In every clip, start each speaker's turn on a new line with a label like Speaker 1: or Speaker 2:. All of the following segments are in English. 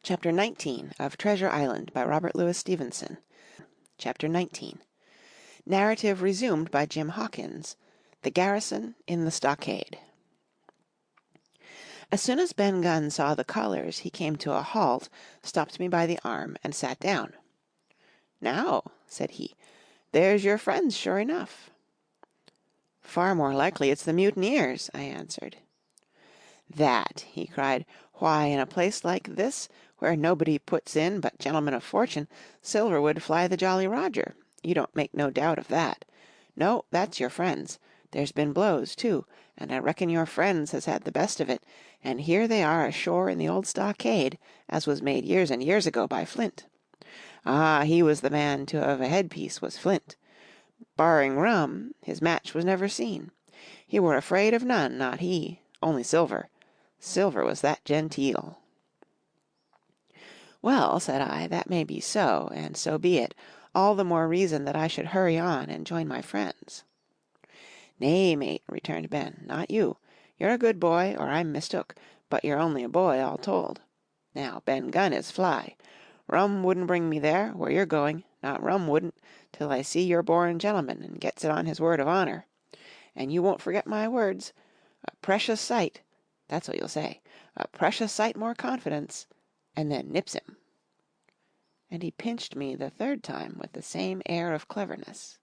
Speaker 1: Chapter 19 of Treasure Island by Robert Louis Stevenson. Chapter 19. Narrative resumed by Jim Hawkins. The Garrison in the Stockade. As soon as Ben Gunn saw the colors, he came to a halt, stopped me by the arm, and sat down. "Now," said he, "there's your friends, sure enough." "Far more likely it's the mutineers," I answered. "That!" he cried. "Why, in a place like this, where nobody puts in but gentlemen of fortune, silver would fly the Jolly Roger. You don't make no doubt of that. No, that's your friends. There's been blows, too, and I reckon your friends has had the best of it, and here they are ashore in the old stockade, as was made years and years ago by Flint. Ah, he was the man to have a headpiece, was Flint. Barring rum, his match was never seen. He were afraid of none, not he, only silver. Silver was that genteel." "Well," said I, "that may be so, and so be it, all the more reason that I should hurry on and join my friends." "Nay, mate," returned Ben, "not you. You're a good boy, or I'm mistook, but you're only a boy, all told. Now, Ben Gunn is fly. Rum wouldn't bring me there, where you're going, not rum wouldn't, till I see you're born gentleman and gets it on his word of honour. And you won't forget my words. A precious sight, that's what you'll say, a precious sight more confidence, and then nips him." And he pinched me the third time with the same air of cleverness.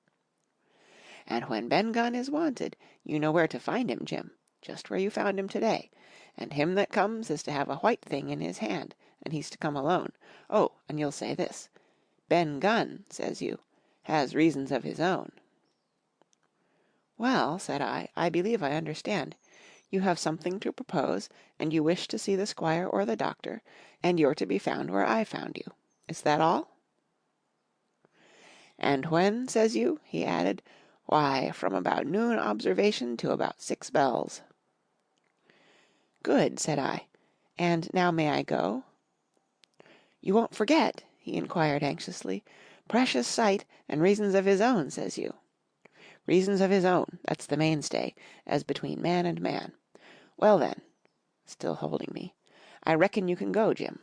Speaker 1: "And when Ben Gunn is wanted, you know where to find him, Jim, just where you found him today, and him that comes is to have a white thing in his hand, and he's to come alone. Oh, and you'll say this, 'Ben Gunn,' says you, 'has reasons of his own.'" "Well," said I believe I understand. You have something to propose, and you wish to see the squire or the doctor, and you're to be found where I found you. Is that all?" "And when, says you?" he added. "Why, from about noon observation to about 6 bells." "Good," said I. "And now may I go?" "You won't forget?" he inquired anxiously. "Precious sight, and reasons of his own, says you." "Reasons of his own, that's the mainstay, as between man and man. Well then," still holding me, "I reckon you can go, Jim.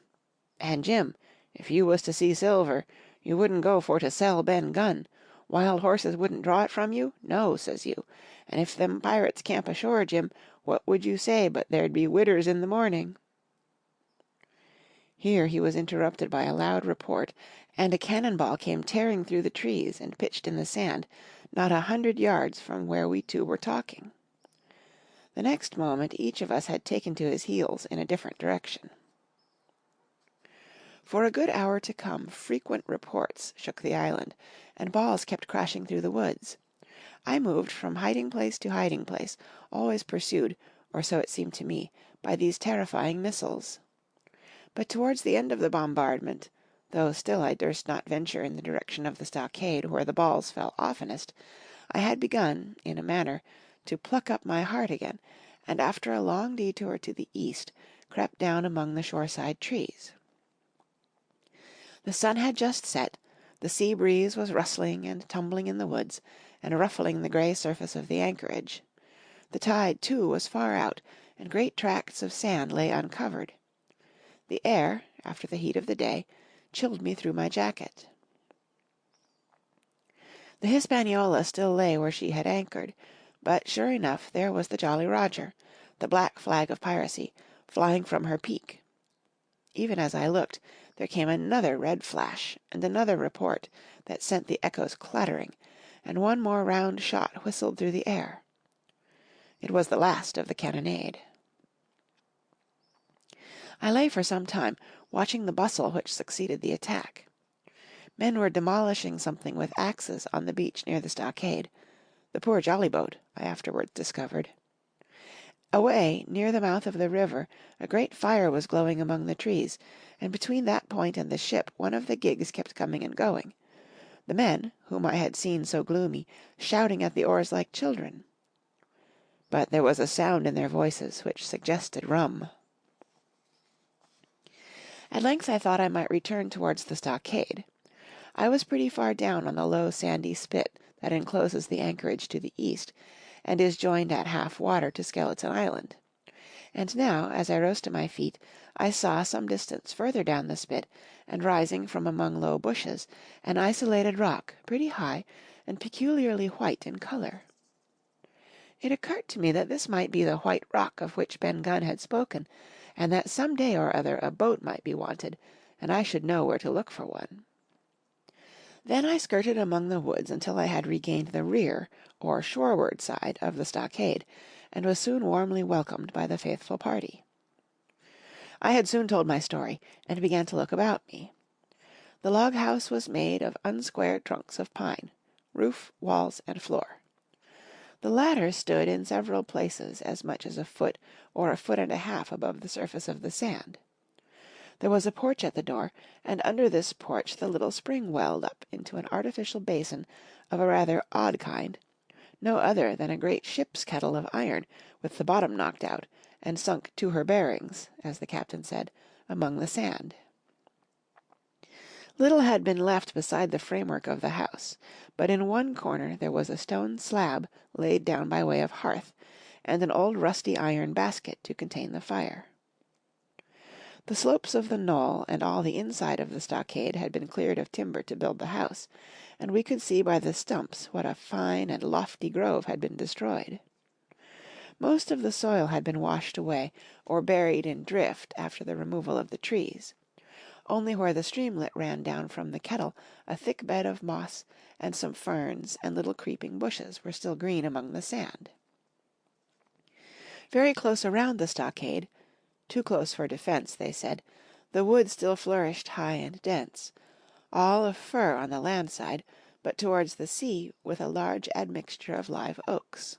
Speaker 1: And Jim, if you was to see silver, you wouldn't go for to sell Ben Gunn. Wild horses wouldn't draw it from you? No, says you. And if them pirates camp ashore, Jim, what would you say but there'd be widders in the morning?" Here he was interrupted by a loud report, and a cannon ball came tearing through the trees and pitched in the sand, not 100 yards from where we two were talking. The next moment each of us had taken to his heels in a different direction. For a good hour to come frequent reports shook the island, and balls kept crashing through the woods. I moved from hiding place to hiding place, always pursued, or so it seemed to me, by these terrifying missiles. But towards the end of the bombardment, though still I durst not venture in the direction of the stockade where the balls fell oftenest, I had begun, in a manner, to pluck up my heart again, and after a long detour to the east, crept down among the shoreside trees. The sun had just set, the sea breeze was rustling and tumbling in the woods, and ruffling the grey surface of the anchorage. The tide, too, was far out, and great tracts of sand lay uncovered. The air, after the heat of the day, chilled me through my jacket. The Hispaniola still lay where she had anchored, but sure enough there was the Jolly Roger, the black flag of piracy, flying from her peak. Even as I looked, there came another red flash and another report that sent the echoes clattering, and one more round shot whistled through the air. It was the last of the cannonade. I lay for some time, watching the bustle which succeeded the attack. Men were demolishing something with axes on the beach near the stockade, the poor jolly boat, I afterwards discovered. Away, near the mouth of the river, a great fire was glowing among the trees, and between that point and the ship one of the gigs kept coming and going. The men, whom I had seen so gloomy, shouting at the oars like children. But there was a sound in their voices which suggested rum. At length I thought I might return towards the stockade. I was pretty far down on the low sandy spit that encloses the anchorage to the east, and is joined at half water to Skeleton Island. And now, as I rose to my feet, I saw some distance further down the spit, and rising from among low bushes, an isolated rock, pretty high, and peculiarly white in colour. It occurred to me that this might be the white rock of which Ben Gunn had spoken, and that some day or other a boat might be wanted, and I should know where to look for one. Then I skirted among the woods until I had regained the rear, or shoreward side, of the stockade, and was soon warmly welcomed by the faithful party. I had soon told my story, and began to look about me. The log house was made of unsquared trunks of pine, roof, walls, and floor. The latter stood in several places as much as a foot or a foot and a half above the surface of the sand. There was a porch at the door, and under this porch the little spring welled up into an artificial basin of a rather odd kind, no other than a great ship's kettle of iron, with the bottom knocked out, and sunk to her bearings, as the captain said, among the sand. Little had been left beside the framework of the house, but in one corner there was a stone slab laid down by way of hearth, and an old rusty iron basket to contain the fire. The slopes of the knoll and all the inside of the stockade had been cleared of timber to build the house, and we could see by the stumps what a fine and lofty grove had been destroyed. Most of the soil had been washed away or buried in drift after the removal of the trees. Only where the streamlet ran down from the kettle a thick bed of moss and some ferns and little creeping bushes were still green among the sand. Very close around the stockade, too close for defense, they said, the wood still flourished high and dense, all of fir on the land side, but towards the sea with a large admixture of live oaks.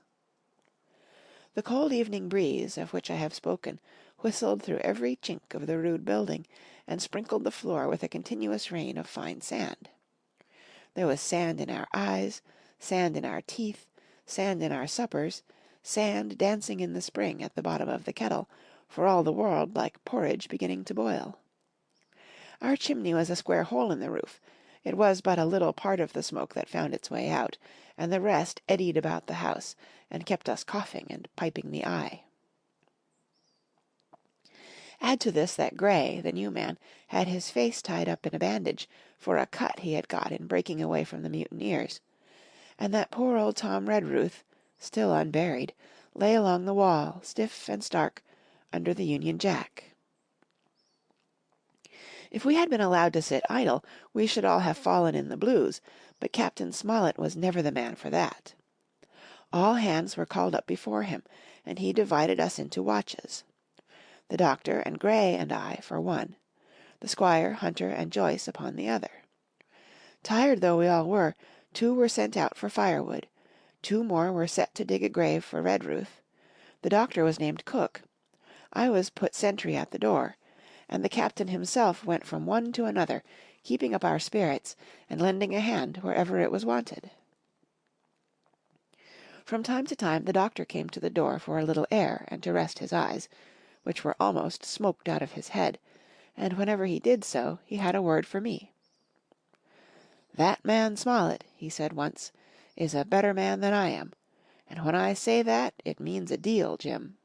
Speaker 1: The cold evening breeze, of which I have spoken, whistled through every chink of the rude building, and sprinkled the floor with a continuous rain of fine sand. There was sand in our eyes, sand in our teeth, sand in our suppers, sand dancing in the spring at the bottom of the kettle, for all the world like porridge beginning to boil. Our chimney was a square hole in the roof. It was but a little part of the smoke that found its way out, and the rest eddied about the house, and kept us coughing and piping the eye. Add to this that Gray, the new man, had his face tied up in a bandage for a cut he had got in breaking away from the mutineers, and that poor old Tom Redruth, still unburied, lay along the wall, stiff and stark, under the Union Jack. If we had been allowed to sit idle, we should all have fallen in the blues, but Captain Smollett was never the man for that. All hands were called up before him, and he divided us into watches. The doctor and Gray and I for one, the squire, Hunter, and Joyce upon the other. Tired though we all were, 2 were sent out for firewood, 2 more were set to dig a grave for Redruth, the doctor was named cook, I was put sentry at the door, and the captain himself went from one to another, keeping up our spirits, and lending a hand wherever it was wanted. From time to time the doctor came to the door for a little air and to rest his eyes, which were almost smoked out of his head, and whenever he did so he had a word for me. "That man Smollett," he said once, "is a better man than I am, and when I say that, it means a deal, Jim."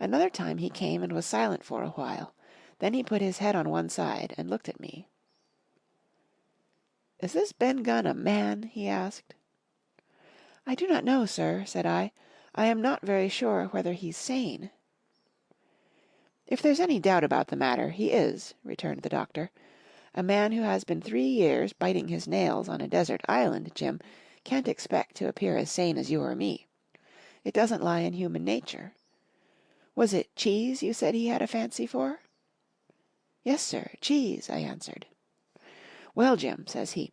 Speaker 1: Another time he came and was silent for a while. Then he put his head on one side and looked at me. "Is this Ben Gunn a man?" he asked. "I do not know, sir," said I. "I am not very sure whether he's sane." "If there's any doubt about the matter, he is," returned the doctor. "A man who has been 3 years biting his nails on a desert island, Jim, can't expect to appear as sane as you or me. It doesn't lie in human nature. Was it cheese you said he had a fancy for?" "Yes, sir, cheese," I answered. "Well, Jim," says he,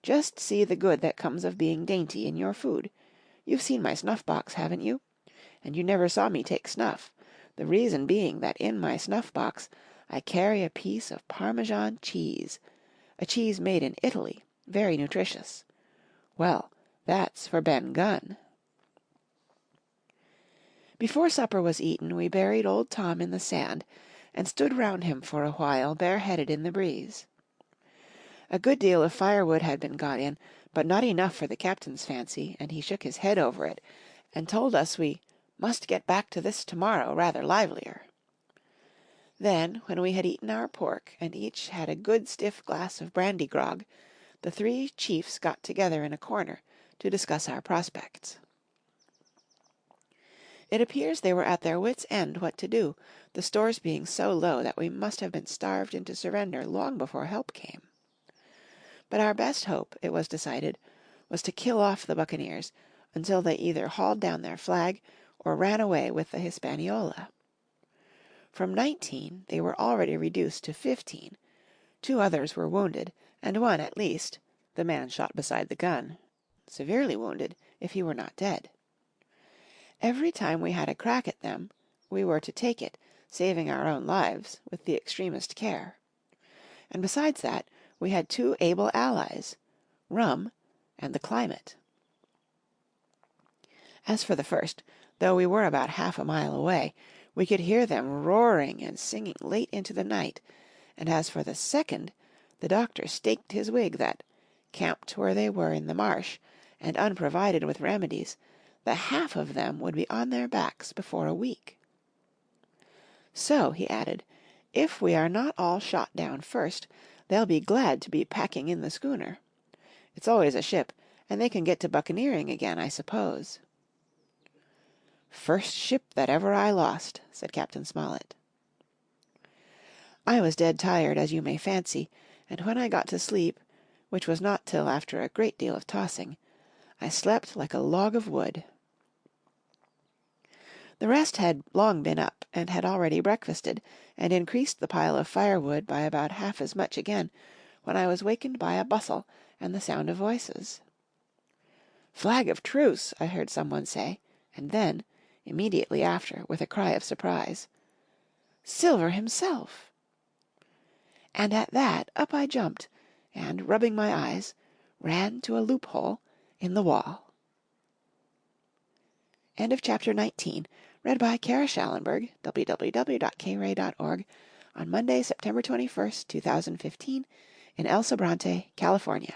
Speaker 1: "just see the good that comes of being dainty in your food. You've seen my snuff-box, haven't you? And you never saw me take snuff, the reason being that in my snuff-box I carry a piece of Parmesan cheese, a cheese made in Italy, very nutritious. Well, that's for Ben Gunn." Before supper was eaten we buried old Tom in the sand, and stood round him for a while bareheaded in the breeze. A good deal of firewood had been got in, but not enough for the captain's fancy, and he shook his head over it, and told us we Must get back to this tomorrow rather livelier. Then, when we had eaten our pork, and each had a good stiff glass of brandy grog, the three chiefs got together in a corner to discuss our prospects. It appears they were at their wits' end what to do, the stores being so low that we must have been starved into surrender long before help came. But our best hope, it was decided, was to kill off the buccaneers until they either hauled down their flag or ran away with the Hispaniola. From 19 they were already reduced to 15. 2 others were wounded, and one at least, the man shot beside the gun, severely wounded if he were not dead. Every time we had a crack at them, we were to take it, saving our own lives, with the extremest care. And besides that, we had 2 able allies, rum and the climate. As for the first, though we were about half a mile away, we could hear them roaring and singing late into the night, and as for the second, the doctor staked his wig that, camped where they were in the marsh, and unprovided with remedies, the half of them would be on their backs before a week. So, he added, if we are not all shot down first, they'll be glad to be packing in the schooner. It's always a ship, and they can get to buccaneering again, I suppose. "First ship that ever I lost," said Captain Smollett. I was dead tired, as you may fancy, and when I got to sleep, which was not till after a great deal of tossing, I slept like a log of wood. The rest had long been up, and had already breakfasted, and increased the pile of firewood by about half as much again, when I was wakened by a bustle and the sound of voices. "Flag of truce!" I heard someone say, and then, immediately after, with a cry of surprise, "Silver himself!" And at that up I jumped, and, rubbing my eyes, ran to a loophole in the wall. End of chapter 19, read by Kara Schallenberg, www.kray.org, on Monday, September 21st, 2015, in El Sobrante, California.